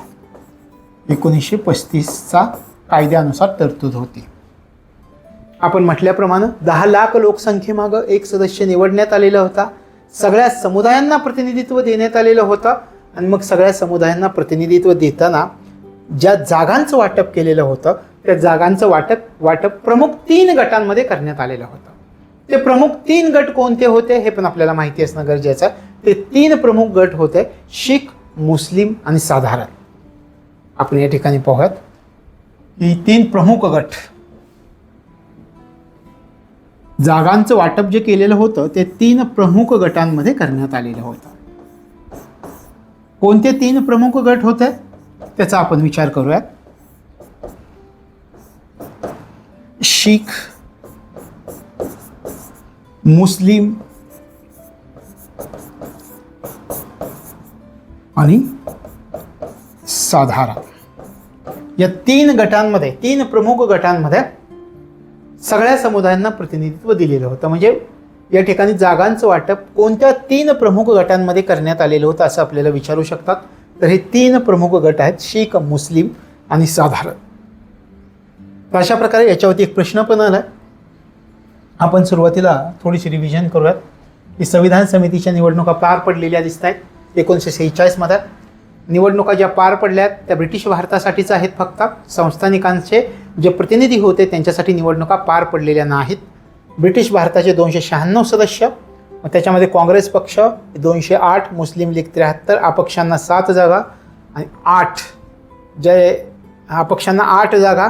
A: 1935चा कायद्यानुसार तरतूद होती. आपण म्हटल्याप्रमाणे 10 लाख लोकसंख्येमागं एक सदस्य निवडण्यात आलेला होता. सगळ्या समुदायांना प्रतिनिधित्व देण्यात आलेलं होतं आणि मग सगळ्या समुदायांना प्रतिनिधित्व देताना ज्या जागांचं वाटप केलेलं होतं त्या जागांचं वाटप प्रमुख 3 गटांमध्ये करण्यात आलेलं होतं. ते प्रमुख 3 गट कोणते होते हे पण आपल्याला माहिती असणं गरजेचं आहे. ते 3 प्रमुख गट होते शीख, मुस्लिम आणि साधारण. आपण या ठिकाणी पाहूयात ही 3 प्रमुख गट. जागांचं वाटप जे केलेलं होतं ते 3 प्रमुख गटांमध्ये करण्यात आलेलं होतं. कोणते 3 प्रमुख गट होते त्याचा आपण विचार करूयात. शीख, मुस्लिम आणि साधारण. या 3 गटांमध्ये 3 प्रमुख गटांमध्ये सगळ्या समुदायांना प्रतिनिधित्व दिलेलं होतं. म्हणजे या ठिकाणी जागांचं वाटप कोणत्या 3 प्रमुख गटांमध्ये करण्यात आलेलं होतं असं आपल्याला विचारू शकतात. तर हे 3 प्रमुख गट आहेत शीख, मुस्लिम आणि साधारण. तर अशा प्रकारे याच्यावरती एक प्रश्न पण आला. आपण सुरुवातीला थोडीशी रिव्हिजन करूयात की संविधान समितीच्या निवडणुका पार पडलेल्या दिसत आहेत. 1946मध्ये निवडणुका ज्या पार पडल्यात त्या ब्रिटिश भारतासाठीच आहेत. फक्त संस्थानिकांचे जे प्रतिनिधी होते त्यांच्यासाठी निवडणुका पार पडलेल्या नाहीत. ब्रिटिश भारताचे 296 सदस्य, त्याच्यामध्ये काँग्रेस पक्ष 208, मुस्लिम लीग 73, अपक्षांना 7 जागा आणि 8 जे अपक्षांना 8 जागा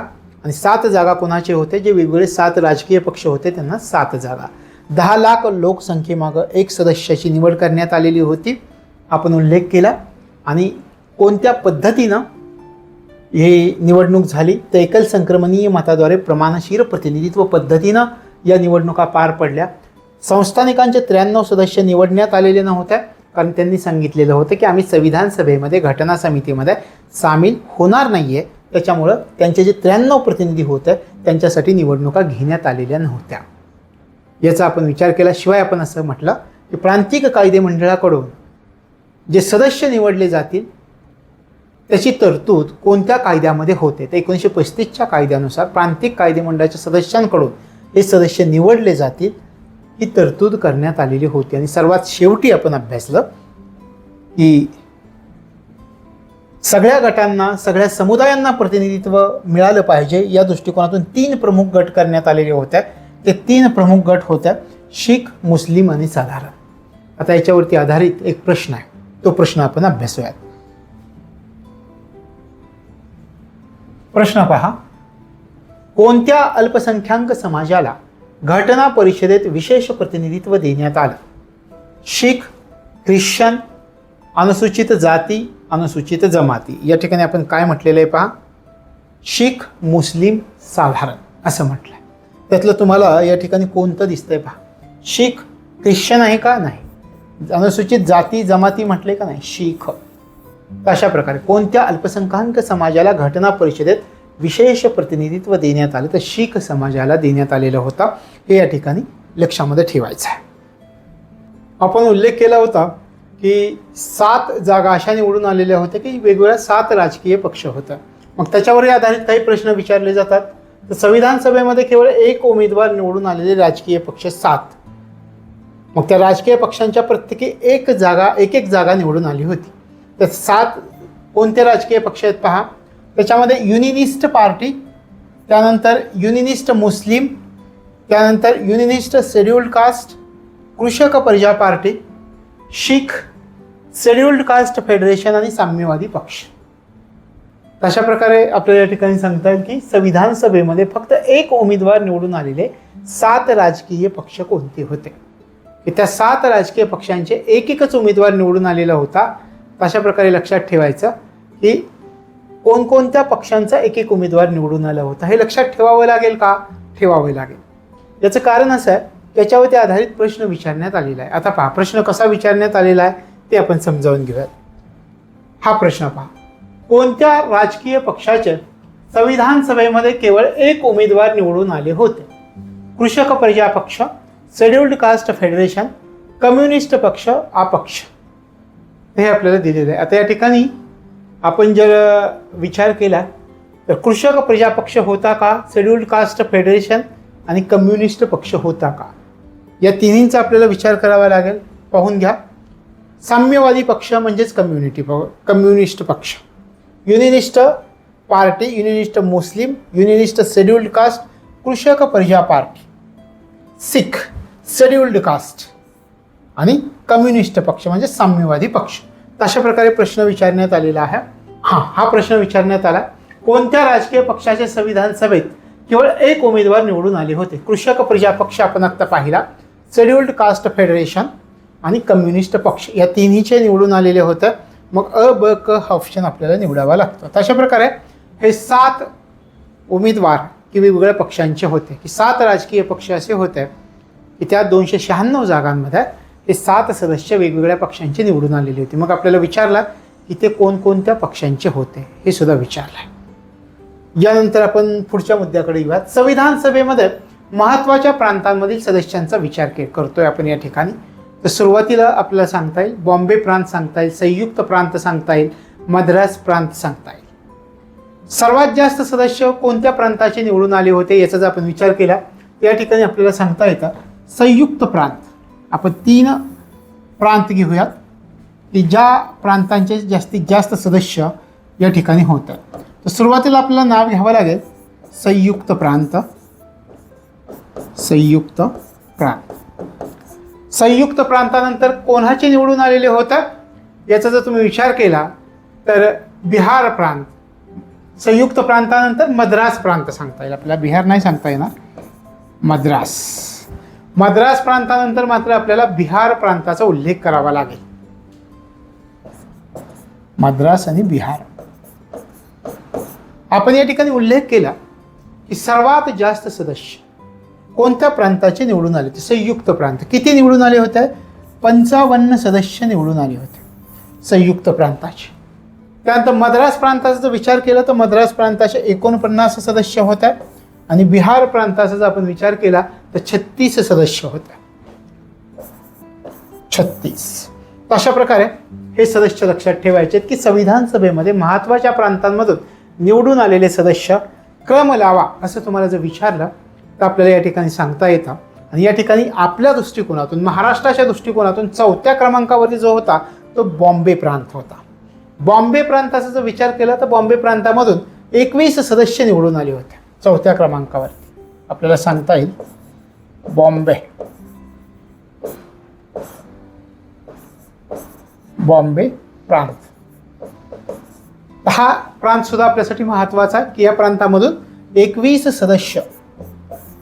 A: आणि 7 जागा कोणाचे होते? जे वेगवेगळे 7 राजकीय पक्ष होते त्यांना 7 जागा. 10 लाख लोकसंख्येमागं एक सदस्याची निवड करण्यात आलेली होती आपण उल्लेख केला. आणि कोणत्या पद्धतीनं ही निवडणूक झाली तर एकल संक्रमणीय मताद्वारे प्रमाणशीर प्रतिनिधित्व पद्धतीनं या निवडणुका पार पडल्या. संस्थानिकांचे 93 सदस्य निवडण्यात आलेले नव्हते कारण त्यांनी सांगितलेलं होतं की आम्ही संविधान सभेमध्ये घटना समितीमध्ये सामील होणार नाही आहे. त्याच्यामुळं त्यांचे जे 93 प्रतिनिधी होते त्यांच्यासाठी निवडणुका घेण्यात आलेल्या नव्हत्या. याचा आपण विचार केला. शिवाय आपण असं म्हटलं की प्रांतिक कायदे मंडळाकडून जे सदस्य निवडले जातील त्याची तरतूद कोणत्या कायद्यामध्ये होते. तर 1935च्या कायद्यानुसार प्रांतिक कायदे मंडळाच्या सदस्यांकडून हे सदस्य निवडले जातील ही तरतूद करण्यात आलेली होती. आणि सर्वात शेवटी आपण अभ्यासलं की सगळ्या गटांना, सगळ्या समुदायांना प्रतिनिधित्व मिळालं पाहिजे या दृष्टिकोनातून 3 प्रमुख गट करण्यात आलेले होते. ते 3 प्रमुख गट होत्या शीख, मुस्लिम आणि साधारण. आता याच्यावरती आधारित एक प्रश्न आहे, तो प्रश्न आपण अभ्यासूयात. प्रश्न पहा, कोणत्या अल्पसंख्याक समाजाला घटना परिषदेत विशेष प्रतिनिधित्व देण्यात आलं? शीख, ख्रिश्चन, अनुसूचित जाती, अनुसूचित जमाती. या ठिकाणी आपण काय म्हटलेलं आहे पहा, शीख, मुस्लिम, साधारण असं म्हटलंय. त्यातलं तुम्हाला या ठिकाणी कोणतं दिसतंय पहा? शीख, ख्रिश्चन आहे का? नाही. अनुसूचित जाती, जमाती म्हटले का? नाही, शीख. अशा प्रकारे कोणत्या अल्पसंख्याक समाजाला घटना परिषदेत विशेष प्रतिनिधित्व देण्यात आलं? तर शीख समाजाला देण्यात आलेलं होतं. हे या ठिकाणी लक्षामध्ये ठेवायचं आहे. आपण उल्लेख केला होता की 7 जागा अशा निवडून आलेल्या होत्या की वेगवेगळ्या 7 राजकीय पक्ष होता. मग त्याच्यावरही आधारित काही प्रश्न विचारले जातात. तर संविधान सभेमध्ये केवळ 1 उमेदवार निवडून आलेले राजकीय पक्ष 7. मग त्या राजकीय पक्षांच्या प्रत्येकी एक जागा निवडून आली होती. तर 7 कोणते राजकीय पक्ष आहेत पहा. त्याच्यामध्ये युनिनिस्ट पार्टी, त्यानंतर युनिनिस्ट मुस्लिम, त्यानंतर युनिनिस्ट शेड्युल्ड कास्ट, कृषक प्रजा पार्टी, शीख, शेड्युल्ड कास्ट फेडरेशन आणि साम्यवादी पक्ष. अशा प्रकारे आपल्याला या ठिकाणी सांगता येईल की संविधान सभेमध्ये फक्त 1 उमेदवार निवडून आलेले 7 राजकीय पक्ष कोणते होते. की त्या 7 राजकीय पक्षांचे एकच उमेदवार निवडून आलेला होता. अशा प्रकारे लक्षात ठेवायचं की कोणकोणत्या पक्षांचा एक उमेदवार निवडून आला होता. हे लक्षात ठेवावं लागेल का? ठेवावं लागेल. याचं कारण असं आहे, त्याच्यावरती आधारित प्रश्न विचारण्यात आलेला आहे. आता पहा प्रश्न कसा विचारण्यात आलेला आहे ते आपण समजावून घेऊयात. हा प्रश्न पहा, कोणत्या राजकीय पक्षाचे संविधान सभेमध्ये केवळ 1 उमेदवार निवडून आले होते? कृषक प्रजा पक्ष, शेड्युल्ड कास्ट फेडरेशन, कम्युनिस्ट पक्ष, अपक्ष. हे आपल्याला दिलेलं आहे. आता या ठिकाणी आपण जर विचार केला तर कृषक प्रजा पक्ष होता का, शेड्युल्ड कास्ट फेडरेशन आणि कम्युनिस्ट पक्ष होता का, या तिन्हींचा आपल्याला विचार करावा लागेल. पाहून घ्या. साम्यवादी पक्ष म्हणजेच कम्युनिस्ट पक्ष, युनिनिस्ट पार्टी, युनिनिस्ट मुस्लिम, युनिनिस्ट शेड्युल्ड कास्ट, कृषक प्रजा पार्टी, सिख, शेड्युल्ड कास्ट आणि कम्युनिस्ट पक्ष म्हणजे साम्यवादी पक्ष. अशा प्रकारे प्रश्न विचारण्यात आलेला आहे. हा प्रश्न विचारण्यात आला, कोणत्या राजकीय पक्षाच्या संविधान सभेत केवळ 1 उमेदवार निवडून आले होते? कृषक प्रजा पक्ष आपण आता पाहिला, शेड्युल्ड कास्ट फेडरेशन आणि कम्युनिस्ट पक्ष या तिन्हीचे निवडून आलेले होते. मग अ, ब, क हा ऑप्शन आपल्याला निवडावा लागतो. अशा प्रकारे हे 7 उमेदवार की वेगवेगळ्या पक्षांचे होते की 7 राजकीय पक्ष असे होते की त्या 296 जागांमध्ये हे 7 सदस्य वेगवेगळ्या पक्षांचे निवडून आलेले होते. मग आपल्याला विचारला की ते कोणकोणत्या पक्षांचे होते हे सुद्धा विचारलं. यानंतर आपण पुढच्या मुद्द्याकडे येऊयात. संविधान सभेमध्ये महत्त्वाच्या प्रांतांमधील सदस्यांचा विचार करतोय आपण या ठिकाणी. तर सुरुवातीला आपल्याला सांगता येईल बॉम्बे प्रांत सांगता येईल, संयुक्त प्रांत सांगता येईल, मद्रास प्रांत सांगता येईल. सर्वात जास्त सदस्य कोणत्या प्रांताचे निवडून आले होते याचा जर आपण विचार केला या ठिकाणी आपल्याला सांगता येतं संयुक्त प्रांत. आपण 3 प्रांत घेऊयात की ज्या प्रांतांचे जास्तीत जास्त सदस्य या ठिकाणी होतात. तर सुरुवातीला आपल्याला नाव घ्यावं लागेल संयुक्त प्रांत. संयुक्त प्रांत. संयुक्त प्रांतानंतर कोणाचे निवडून आलेले होतात याचा जर तुम्ही विचार केला तर बिहार प्रांत. संयुक्त प्रांतानंतर मद्रास प्रांत सांगता येईल आपल्याला, बिहार नाही सांगता येणार, मद्रास. मद्रास प्रांतानंतर मात्र आपल्याला बिहार प्रांताचा उल्लेख करावा लागेल. मद्रास आणि बिहार. आपण या ठिकाणी उल्लेख केला की सर्वात जास्त सदस्य कोणत्या प्रांताचे निवडून आले ते संयुक्त प्रांत. किती निवडून आले होते? 55 सदस्य निवडून आले होते संयुक्त प्रांताचे. त्यानंतर मद्रास प्रांताचा जर विचार केला तर मद्रास प्रांताचे 49 सदस्य होते आणि बिहार प्रांताचा जर आपण विचार केला तर 36 सदस्य होते. 36. अशा प्रकारे हे सदस्य लक्षात ठेवायचे की संविधान सभेमध्ये महत्त्वाच्या प्रांतांमधून निवडून आलेले सदस्य क्रम लावा असं तुम्हाला जर विचारलं तर आपल्याला या ठिकाणी सांगता येतं. आणि या ठिकाणी आपल्या दृष्टिकोनातून, महाराष्ट्राच्या दृष्टिकोनातून 4थ्या क्रमांकावरती जो होता तो बॉम्बे प्रांत होता. बॉम्बे प्रांताचा जर विचार केला तर बॉम्बे प्रांतामधून 21 सदस्य निवडून आले होते 4थ्या क्रमांकावरती. आपल्याला सांगता येईल बॉम्बे प्रांत. हा प्रांत सुद्धा आपल्यासाठी महत्त्वाचा आहे की या प्रांतामधून 21 सदस्य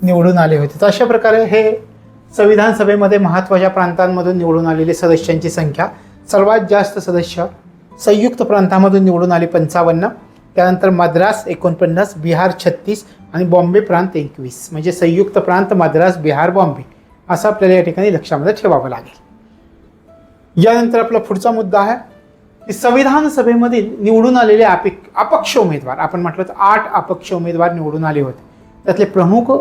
A: निवडून आले होते. तर अशा प्रकारे हे संविधान सभेमध्ये महत्त्वाच्या प्रांतांमधून निवडून आलेले सदस्यांची संख्या. सर्वात जास्त सदस्य संयुक्त प्रांतामधून निवडून आले 55, त्यानंतर मद्रास 49, बिहार 36 आणि बॉम्बे प्रांत 21. म्हणजे संयुक्त प्रांत, मद्रास, बिहार, बॉम्बे असं आपल्याला या ठिकाणी लक्षामध्ये ठेवावं लागेल. यानंतर आपला पुढचा मुद्दा आहे की संविधान सभेमधील निवडून आलेले अपक्ष उमेदवार. आपण म्हटलं तर 8 अपक्ष उमेदवार निवडून आले होते. त्यातले प्रमुख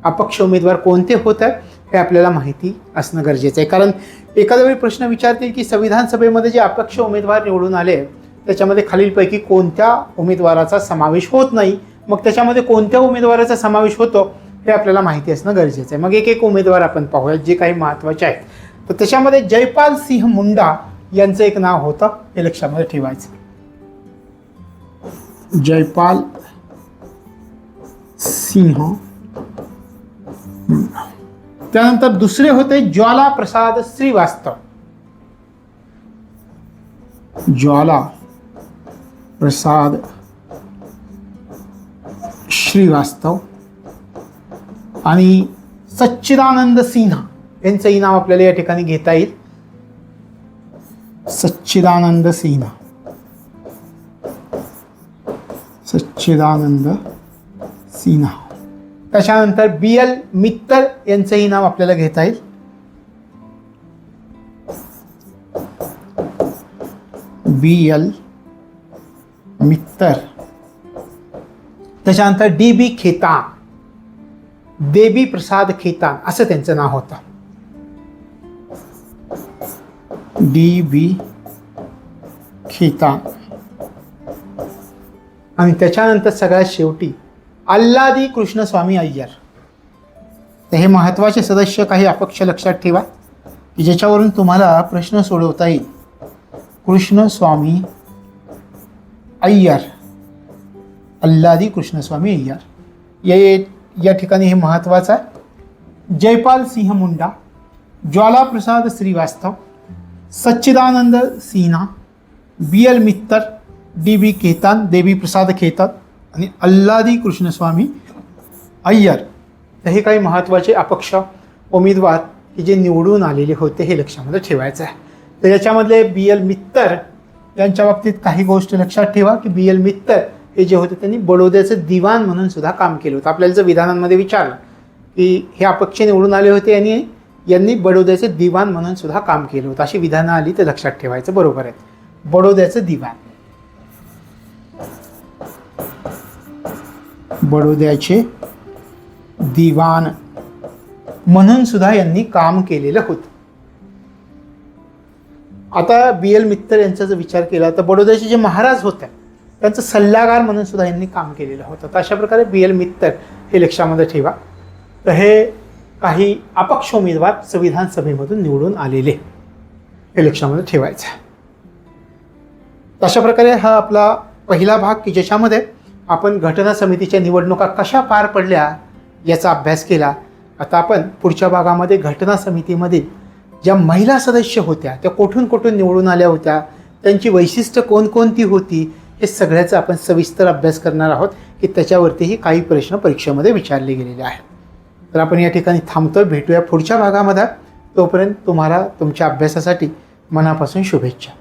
A: अपक्ष उमेदवार कोणते होते हे आपल्याला माहिती असणं गरजेचं आहे. कारण एखाद्या वेळी प्रश्न विचारतील की संविधान सभेमध्ये जे अपक्ष उमेदवार निवडून आले त्याच्यामध्ये खालीलपैकी कोणत्या उमेदवाराचा समावेश होत नाही, मग त्याच्यामध्ये कोणत्या उमेदवाराचा समावेश होतो हे आपल्याला माहिती असणं गरजेचं आहे. मग एक उमेदवार आपण पाहूयात जे काही महत्त्वाचे आहेत. तर त्याच्यामध्ये जयपाल सिंह मुंडा यांचं एक नाव होतं, हे लक्षामध्ये ठेवायचं. जयपाल सिंह. त्यानंतर दुसरे होते ज्वाला प्रसाद श्रीवास्तव. ज्वाला प्रसाद श्रीवास्तव आणि सच्चिदानंद सिन्हा यांचंही नाव आपल्याला या ठिकाणी घेता येईल. सच्चिदानंद सिन्हा. त्याच्यानंतर BL मित्तर यांचंही नाव आपल्याला घेता येईल. BL मित्तर. त्याच्यानंतर DB खेतान, देवी प्रसाद खेतान असं त्यांचं नाव होतं. DB खेतान. आणि त्याच्यानंतर सगळ्यात शेवटी अल्लादी कृष्णस्वामी अय्यर. तर हे महत्त्वाचे सदस्य काही अपक्ष लक्षात ठेवा की ज्याच्यावरून तुम्हाला प्रश्न सोडवता येईल. कृष्णस्वामी अय्यर, अल्लादी कृष्णस्वामी अय्यर या ठिकाणी हे महत्त्वाचं आहे. जयपाल सिंह मुंडा, ज्वाला प्रसाद श्रीवास्तव, सच्चिदानंद सिन्हा, BL मित्तर, DB खेतान, देवी प्रसाद खेतान आणि अल्लादी कृष्णस्वामी अय्यर. तर हे काही महत्त्वाचे अपक्ष उमेदवार की जे निवडून आलेले होते हे लक्षामध्ये ठेवायचं आहे. तर याच्यामधले BL मित्तर यांच्या बाबतीत काही गोष्टी लक्षात ठेवा की BL मित्तर हे जे होते त्यांनी बडोद्याचं दिवाण म्हणून सुद्धा काम केलं होतं. आपल्याला जर विधानांमध्ये विचारलं की हे अपक्ष निवडून आले होते आणि यांनी बडोद्याचे दिवाण म्हणून सुद्धा काम केलं होतं, अशी विधानं आली तर लक्षात ठेवायचं. बरोबर आहे, बडोद्याचं दिवाण. बडोद्याचे दिवाण म्हणून सुद्धा यांनी काम केलेलं होतं. आता BL मित्तर यांचा जर विचार केला तर बडोद्याचे जे महाराज होते त्यांचं सल्लागार म्हणून सुद्धा यांनी काम केलेलं होतं. तर अशा प्रकारे BL मित्तर हे लक्षामध्ये ठेवा. तर हे काही अपक्ष उमेदवार संविधान सभेमधून निवडून आलेले हे लक्षामध्ये ठेवायचं आहे. अशा प्रकारे हा आपला पहिला भाग की ज्याच्यामध्ये आपण घटना समितीच्या निवडणुका कशा पार पडल्या याचा अभ्यास केला. आता आपण पुढच्या भागामध्ये घटना समितीमधील ज्या महिला सदस्य होत्या त्या कुठून निवडून आल्या होत्या, त्यांची वैशिष्ट्य कोणकोणती होती, हे सगळ्याचा आपण सविस्तर अभ्यास करणार आहोत की त्याच्यावरतीही काही प्रश्न परीक्षेमध्ये विचारले गेलेले आहेत. तर आपण या ठिकाणी थांबतोय, भेटूया पुढच्या भागामध्ये. तोपर्यंत तुम्हाला तुमच्या अभ्यासासाठी मनापासून शुभेच्छा.